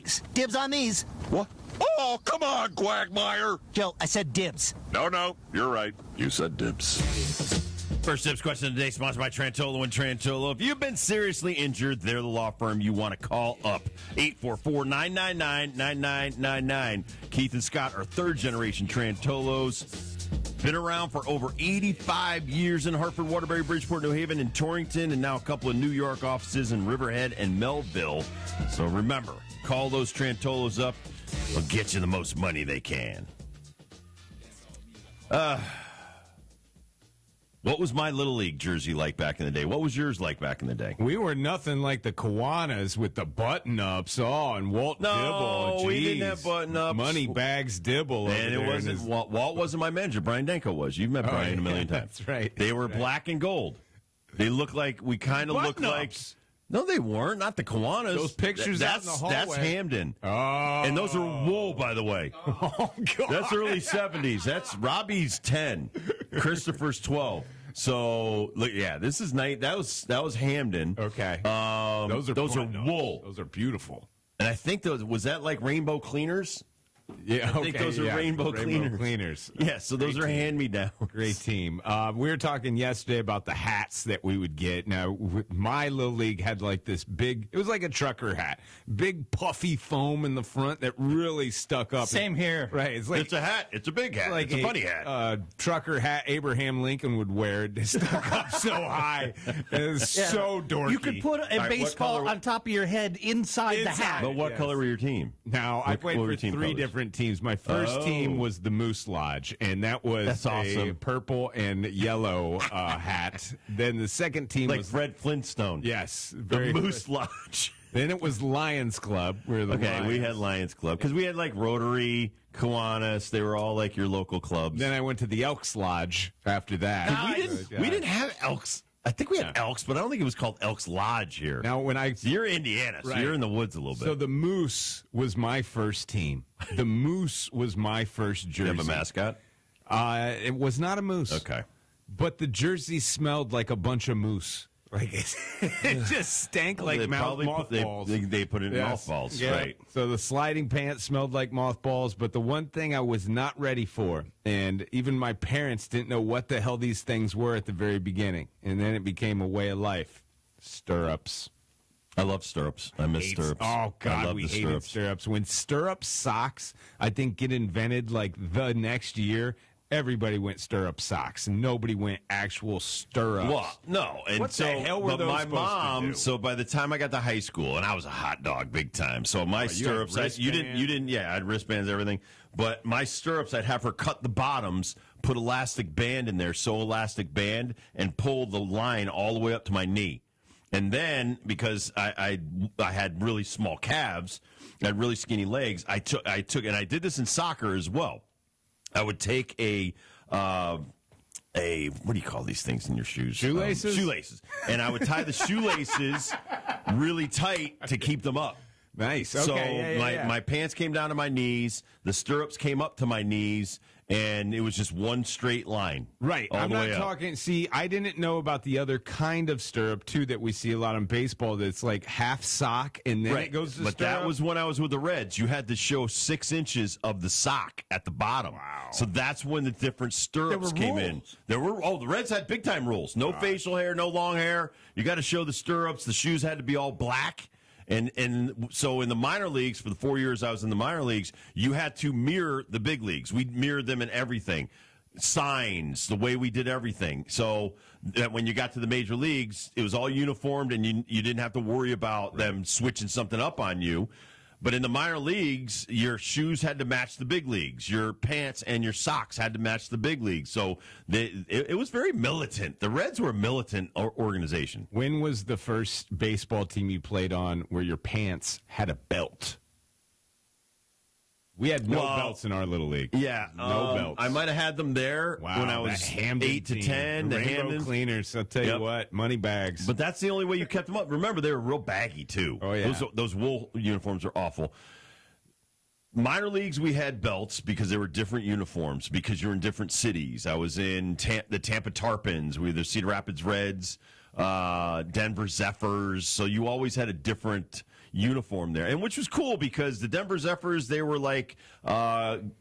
leagues. Dibs on these. What? Oh, come on, Quagmire. Joe, I said dibs. No, you're right. You said dibs. First tips question of the day, sponsored by Trantolo and Trantolo. If you've been seriously injured, they're the law firm you want to call up. 844-999-9999. Keith and Scott are third-generation Trantolos. Been around for over 85 years in Hartford, Waterbury, Bridgeport, New Haven, and Torrington, and now a couple of New York offices in Riverhead and Melville. So remember, call those Trantolos up. They'll get you the most money they can. What was my Little League jersey like back in the day? What was yours like back in the day? We were nothing like the Kiwanis with the button-ups. Oh, and Walt Dibble. We didn't have button-ups. Moneybags Dibble. And it wasn't Walt wasn't my manager. Brian Danko was. You've met Brian a million times. That's right. They were black and gold. They looked like, we kind of looked like... No, they weren't. Not the Kiwanis. Those pictures out in the hallway. That's Hamden. Oh. And those are wool, by the way. Oh, God. That's early 70s. That's Robbie's 10. Christopher's 12. So, look, yeah, this is night. That was Hamden. Okay. Those are wool. Those are beautiful. And I think was that like rainbow cleaners? Yeah, I think those are rainbow cleaners. Yeah, so those are hand-me-down. Great team. We were talking yesterday about the hats that we would get. Now, my Little League had like this big, it was like a trucker hat. Big puffy foam in the front that really stuck up. Same here. Right. It's a hat. It's a big hat. Like it's a funny hat. Trucker hat Abraham Lincoln would wear. It stuck up so high. It was so dorky. You could put a baseball on top of your head inside the hat. But what color were your team? Now, I played for three different teams. My first team was the Moose Lodge, and that was a purple and yellow hat. Then the second team was like Fred Flintstone. Yes, the Moose Lodge. Then it was Lions Club. We had Lions Club because we had like Rotary, Kiwanis. They were all like your local clubs. Then I went to the Elks Lodge after that. We didn't have Elks. I think we had Elks, but I don't think it was called Elks Lodge here. Now, you're Indiana, so you're in the woods a little bit. So the Moose was my first team. The Moose was my first jersey. Did you have a mascot? It was not a moose. Okay. But the jersey smelled like a bunch of moose. Like it just stank like mothballs. They put it in mothballs, right? So the sliding pants smelled like mothballs. But the one thing I was not ready for, and even my parents didn't know what the hell these things were at the very beginning, and then it became a way of life: stirrups. I love stirrups. I miss stirrups. Oh, God, we hated stirrups. When stirrup socks, I think, get invented like the next year, everybody went stirrup socks, and nobody went actual stirrups. Well, no. And what the hell were those my supposed mom, to do? So by the time I got to high school, and I was a hot dog big time, so my stirrups, you didn't, I had wristbands, everything, but my stirrups, I'd have her cut the bottoms, put elastic band in there, sew elastic band, and pull the line all the way up to my knee. And then, because I had really small calves, I had really skinny legs, I took, and I did this in soccer as well. I would take a what do you call these things in your shoes? Shoelaces? Shoelaces. And I would tie the shoelaces really tight to keep them up. Nice. Okay. So my pants came down to my knees, the stirrups came up to my knees, and it was just one straight line. Right. I'm not talking. See, I didn't know about the other kind of stirrup too that we see a lot in baseball. That's like half sock and then it goes to but stirrup. That was when I was with the Reds. You had to show 6 inches of the sock at the bottom. Wow. So that's when the different stirrups came in. There were the Reds had big time rules. No facial hair, no long hair. You got to show the stirrups. The shoes had to be all black. And so in the minor leagues, for the 4 years I was in the minor leagues, you had to mirror the big leagues. We mirrored them in everything. Signs, the way we did everything. So that when you got to the major leagues, it was all uniformed and you didn't have to worry about them switching something up on you. But in the minor leagues, your shoes had to match the big leagues. Your pants and your socks had to match the big leagues. So it was very militant. The Reds were a militant organization. When was the first baseball team you played on where your pants had a belt? We had no belts in our little league. Yeah. No belts. I might have had them there when I was 8 to 10. The Rainbow Cleaners, I'll tell you what, money bags. But that's the only way you kept them up. Remember, they were real baggy, too. Oh, yeah. Those wool uniforms are awful. Minor leagues, we had belts because they were different uniforms, because you're in different cities. I was in the Tampa Tarpons. We were the Cedar Rapids Reds, Denver Zephyrs. So you always had a different uniform there, and which was cool because the Denver Zephyrs, they were like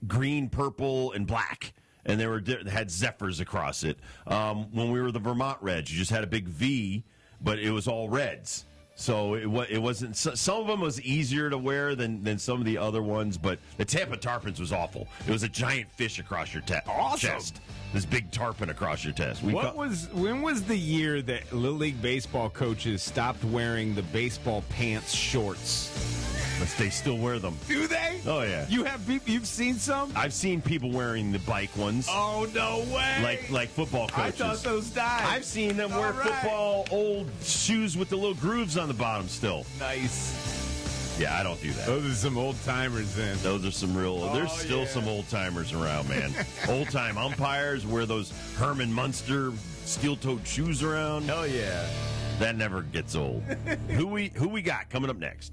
green, purple, and black. And they had Zephyrs across it. When we were the Vermont Reds, you just had a big V, but it was all reds. So it wasn't. Some of them was easier to wear than some of the other ones, but the Tampa Tarpons was awful. It was a giant fish across your chest. This big tarpon across your chest. When was the year that Little League baseball coaches stopped wearing the baseball pants shorts? But they still wear them. Do they? Oh, yeah. You've seen some? I've seen people wearing the bike ones. Oh, no way. Like football coaches. I thought those died. I've seen them wear football old shoes with the little grooves on the bottom still. Nice. Yeah, I don't do that. Those are some old timers then. Those are some real. There's still some old timers around, man. Old time umpires wear those Herman Munster steel-toed shoes around. Hell yeah. That never gets old. Who we got coming up next?